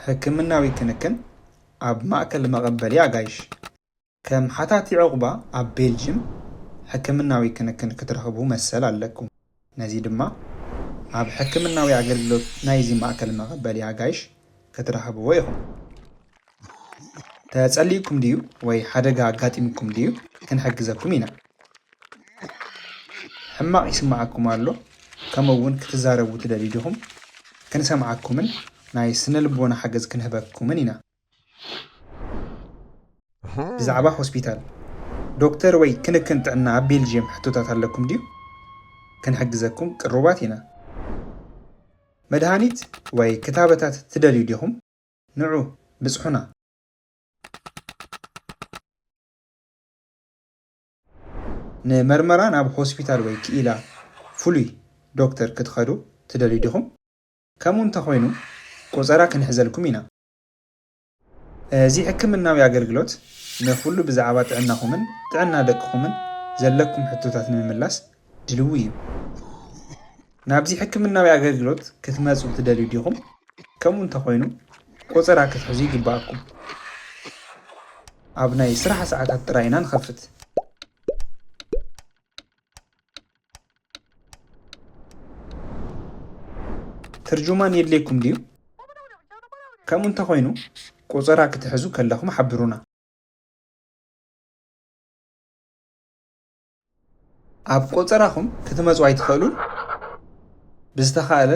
ሕክምናዊ ክንክን ኣብ ማእከል መቐበሊ ኣጋይሽ ከም ሓታቲ ዕቑባ ኣብ ቤልጅየም ሕክምናዊ ክንክን ክትረኽቡ መሰል ኣለኩም። ነዚ ድማ ኣብ ሕክምናዊ ኣገልግሎት ናይዚ ማእከል መቐበሊ ኣጋይሽ ክትረኽብዎ ኢኹም። ተጸሊእኩም ድዩ ወይ ሓደጋ ኣጋጢምኩም ድዩ ክንሕግዘኩም ኢና። ሕማቕ ይስማዓኩም ኣሎ ከምኡውን ክትዛረቡ ትደልዩ ዲኹም ክንሰምዓኩምን ናይ ስነ ልቦና ሓገዝ ክንህበኩምን ኢና። ብዛዕባ ሆስፒታል ዶክተር ወይ ክንክን ጥዕና ኣብ ቤልጅየም ሕቶታት ኣለኩም ድዩ ክንሕግዘኩም ቅሩባት ኢና። መድሃኒት ወይ ክታበታት ትደልዩ ዲኹም ንዑ ብጽሑና። ንመርመራ ናብ ሆስፒታል ወይ ክኢላ ፍሉይ ዶክተር ክትኸዱ ትደልዩ ዲኹም ከምኡ እንተኾይኑ ቆፀራ ክንሕዘልኩም ኢና። እዚ ሕክምናዊ ኣገልግሎት ንኹሉ ብዛዕባ ጥዕናኹምን ጥዕና ደቅኹምን ዘለኩም ሕቶታት ንምምላስ ድልው እዩ። ናብዚ ሕክምናዊ ኣገልግሎት ክትመፁ ትደልዩ ዲኹም ከምኡ እንተኾይኑ ቆፀራ ክትሕዙ ይግባኣኩም። ኣብ ናይ ስራሕ ሰዓታት ጥራይ ኢና ንኸፍት። ትርጁማን የድልየኩም ድዩ? ከምኡ እንተኾይኑ ቆፀራ ክትሕዙ ከለኹም ሓብሩና። ኣብ ቆፀራኹም ክትመፁ ኣይትኽእሉን? ብዝተኻእለ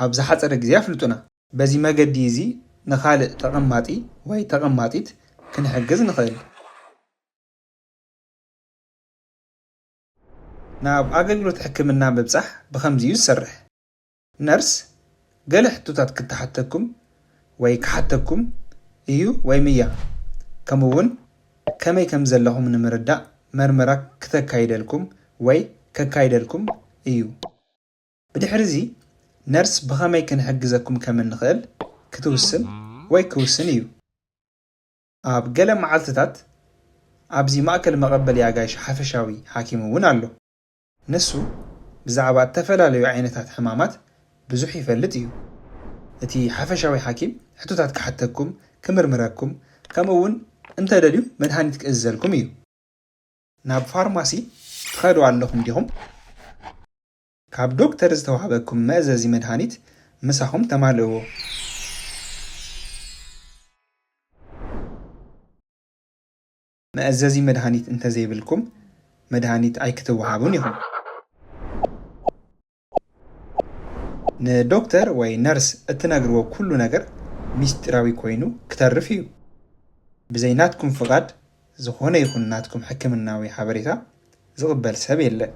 ኣብ ዝሓፀረ ግዜ ኣፍልጡና። በዚ መገዲ እዚ ንኻልእ ተቐማጢ ወይ ተቐማጢት ክንሕግዝ ንኽእል። ናብ ኣገልግሎት ሕክምና ምብፃሕ ብኸምዚ እዩ ዝሰርሕ። ነርስ ገለ ሕቶታት ክትሓተኩም ወይ ክሓተኩም እዩ ወይ ምያ ከምኡውን ከመይ ከም ዘለኹም ንምርዳእ መርመራ ክተካይደልኩም ወይ ከካይደልኩም እዩ። ብድሕሪ እዚ ነርስ ብኸመይ ክንሕግዘኩም ከም እንኽእል ክትውስን ወይ ክውስን እዩ። ኣብ ገለ መዓልትታት ኣብዚ ማእከል መቐበሊ ኣጋይሽ ሓፈሻዊ ሓኪም እውን ኣሎ። ንሱ ብዛዕባ ዝተፈላለዩ ዓይነታት ሕማማት ብዙሕ ይፈልጥ እዩ። እቲ ሓፈሻዊ ሓኪም ሕቶታት ክሓተኩም ክምርምረኩም ከምኡውን እንተደልዩ መድሃኒት ክእዘልኩም እዩ። ናብ ፋርማሲ ትኸዱ ኣለኹም ዲኹም? ካብ ዶክተር ዝተዋሃበኩም መእዘዚ መድሃኒት ምሳኹም ተማልእዎ። መእዘዚ መድሃኒት እንተዘይብልኩም መድሃኒት ኣይክትወሃቡን ኢኹም። ንዶክተር ወይ ነርስ እትነግርዎ ኩሉ ነገር ሚስጢራዊ ኮይኑ ክተርፍ እዩ። ብዘይ ናትኩም ፍቓድ ዝኾነ ይኹን ናትኩም ሕክምናዊ ሓበሬታ ዝቕበል ሰብ የለን።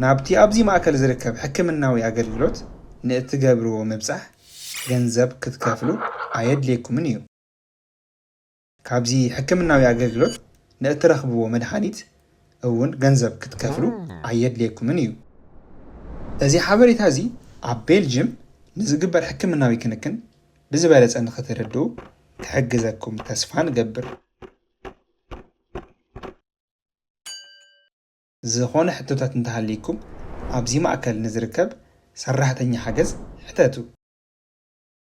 ናብቲ ኣብዚ ማእከል ዝርከብ ሕክምናዊ ኣገልግሎት ንእትገብርዎ ምብፃሕ ገንዘብ ክትከፍሉ ኣየድልየኩምን እዩ። ካብዚ ሕክምናዊ ኣገልግሎት ንእትረኽብዎ መድሃኒት እውን ገንዘብ ክትከፍሉ ኣየድልየኩምን እዩ። እዚ ሓበሬታ እዚ ኣብ ቤልጅየም ንዝግበር ሕክምናዊ ክንክን ብዝበለፀ ንኽትረድኡ ክሕግዘኩም ተስፋ ንገብር። ዝኾነ ሕቶታት እንተሃልይኩም ኣብዚ ማእከል ንዝርከብ ሰራሕተኛ ሓገዝ ሕተቱ።